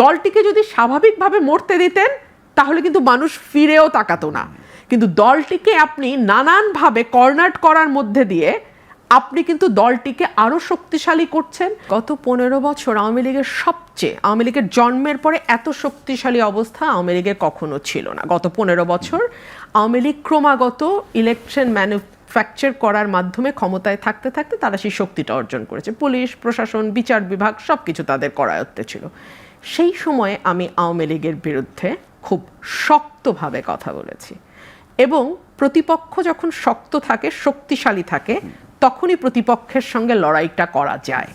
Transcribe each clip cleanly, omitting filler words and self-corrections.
দলটিকে যদি স্বাভাবিকভাবে মরতে দিতেন তাহলে কিন্তু মানুষ ফিরেও তাকাতো না, কিন্তু দলটিকে আপনি নানানভাবে কর্নার করার মধ্যে দিয়ে আপনি কিন্তু দলটিকে আরো শক্তিশালী করছেন। গত 15 বছর আওয়ামী লীগের জন্মের পরে এত শক্তিশালী অবস্থা আওয়ামী লীগের কখনো ছিল না। গত 15 বছর আওয়ামী লীগ ক্রমাগত ইলেকশন ম্যানুফ্যাকচার করার মাধ্যমে ক্ষমতায় থাকতে থাকতে তারা সেই শক্তিটা অর্জন করেছে। পুলিশ প্রশাসন বিচার বিভাগ সবকিছু তাদের করায়ত্তে ছিল। সেই সময়ে আমি আওয়ামী লীগের বিরুদ্ধে খুব শক্তভাবে কথা বলেছি, এবং প্রতিপক্ষ যখন শক্ত থাকে শক্তিশালী থাকে তখনই প্রতিপক্ষের সঙ্গে লড়াইটা করা যায়।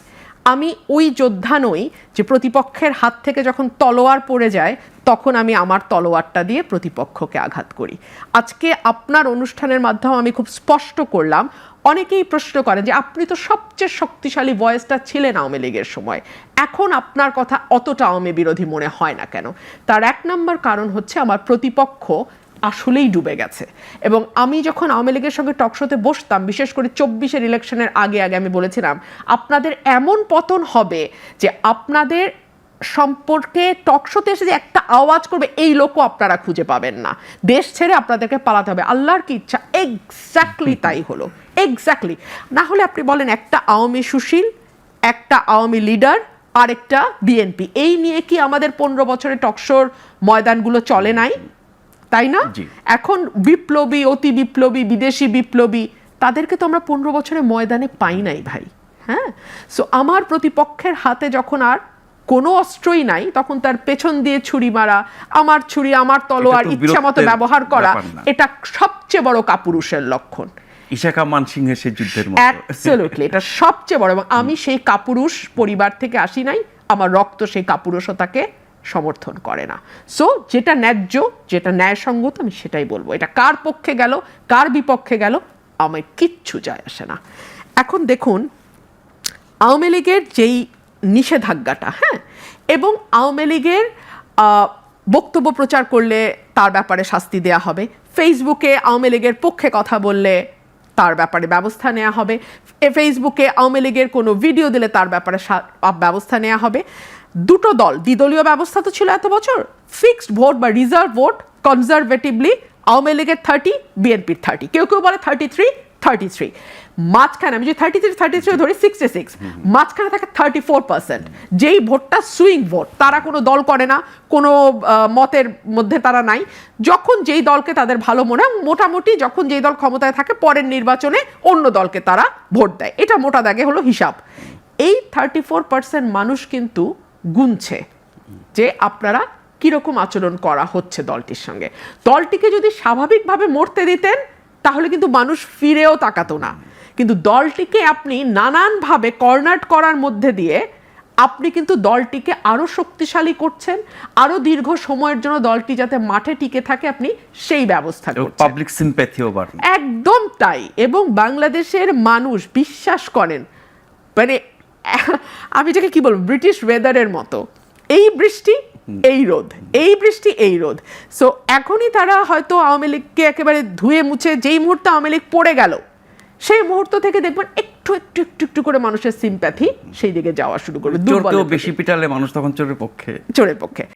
আমি ওই যোদ্ধা নই যে প্রতিপক্ষের হাত থেকে যখন তলোয়ার পড়ে যায় তখন আমি আমার তলোয়ারটা দিয়ে প্রতিপক্ষকে আঘাত করি। আজকে আপনার অনুষ্ঠানের মাধ্যমে আমি খুব স্পষ্ট করলাম। অনেকেই প্রশ্ন করেন যে আপনি তো সবচেয়ে শক্তিশালী ভয়েসটা ছিলেন আওয়ামী লীগের সময়, এখন আপনার কথা অতটা আওয়ামী বিরোধী মনে হয় না কেন? তার এক নম্বর কারণ হচ্ছে আমার প্রতিপক্ষ আসলেই ডুবে গেছে। এবং আমি যখন আওয়ামী লীগের সঙ্গে টকশোতে বসতাম, বিশেষ করে 24-এর ইলেকশনের আগে আমি বলেছিলাম আপনাদের এমন পতন হবে যে আপনাদের সম্পর্কে টকশোতে এসে যে একটা আওয়াজ করবে এই লোকও আপনারা খুঁজে পাবেন না, দেশ ছেড়ে আপনাদেরকে পালাতে হবে। আল্লাহর কি ইচ্ছা এক্স্যাক্টলি তাই হলো, এক্স্যাক্টলি। না হলে আপনি বলেন একটা আওয়ামী সুশীল, একটা আওয়ামী লিডার আর একটা বিএনপি, এই নিয়ে কি আমাদের 15 বছরের টকশোর ময়দানগুলো চলে নাই, তাই না? এখন বিপ্লবী, অতি বিপ্লবী, বিদেশি বিপ্লবী, তাদেরকে তো আমরা 15 বছরে ময়দানে পাই নাই ভাই। হ্যাঁ, সো আমার প্রতিপক্ষের হাতে যখন আর কোনো অস্ত্রই নাই তখন তার পেছন দিয়ে ছুরি মারা, আমার ছুরি আমার তলোয়ার ইচ্ছা মতো ব্যবহার করা, এটা সবচেয়ে বড় কাপুরুষের লক্ষণ। ইশাকা মানসিংহের সেই যুদ্ধের মতো। অ্যাবসলিউটলি, এটা সবচেয়ে বড়। এবং আমি সেই কাপুরুষ পরিবার থেকে আসি নাই, আমার রক্ত সেই কাপুরুষতাকে সমর্থন করে না। সো যেটা ন্যায্য, যেটা ন্যায়সঙ্গত, আমি সেটাই বলবো। এটা কার পক্ষে গেল কার বিপক্ষে গেল আমার কিচ্ছু যায় আসে না। এখন দেখুন আওয়ামী লীগের যেই নিষেধাজ্ঞাটা, হ্যাঁ, এবং আওয়ামী লীগের বক্তব্য প্রচার করলে তার ব্যাপারে শাস্তি দেয়া হবে, ফেসবুকে আওয়ামী লীগের পক্ষে কথা বললে তার ব্যাপারে ব্যবস্থা নেওয়া হবে, ফেসবুকে আওয়ামী লীগের কোনো ভিডিও দিলে তার ব্যাপারে ব্যবস্থা নেওয়া হবে। দুটো দল, দ্বিদলীয় ব্যবস্থা তো ছিল এত বছর, ফিক্সড ভোট বা রিজার্ভ ভোট কনজারভেটিভলি আওয়ামী লীগের 30, বিএনপির 30, কেউ কেউ বলে 33, মাঝখানে আমি যদি 33 ধরি 66, মাঝখানে থাকে 34%, যেই ভোটটা সুইং ভোট, তারা কোনো দল করে না, কোনো মতের মধ্যে তারা নাই, যখন যেই দলকে তাদের ভালো মনে হয়, মোটামুটি যখন যেই দল ক্ষমতায় থাকে পরের নির্বাচনে অন্য দলকে তারা ভোট দেয়, এটা মোটা দাগে হলো হিসাব। এই 34% মানুষ কিন্তু গুনছে যে আপনারা কিরকম আচরণ করা হচ্ছে দলটির সঙ্গে। দলটিকে যদি স্বাভাবিকভাবে মরতে দিতেন তাহলে কিন্তু মানুষ ফিরেও তাকাতো না, কিন্তু দলটিকে আপনি নানানভাবে কর্নার করার মধ্যে দিয়ে আপনি কিন্তু দলটিকে আরো শক্তিশালী করছেন, আরো দীর্ঘ সময়ের জন্য দলটি যাতে মাঠে টিকে থাকে আপনি সেই ব্যবস্থা করছেন। পাবলিক সিম্প্যাথিও বাড়বে, একদম তাই। এবং বাংলাদেশের মানুষ বিশ্বাস করেন, মানে আমি যাকে কি বলবো, ব্রিটিশ ওয়েদারের মতো, এই বৃষ্টি এই রোদ, এই বৃষ্টি এই রোদ। সো এখনই তারা হয়তো আওয়ামী লীগকে একেবারে ধুয়ে মুছে, যেই মুহূর্তে আওয়ামী লীগ পড়ে গেল সেই মুহূর্ত থেকে দেখবেন একটু একটু একটু একটু করে মানুষের সিম্প্যাথি সেই দিকে যাওয়া শুরু করবে। বেশি পিটালে মানুষ তখন চোরের পক্ষে।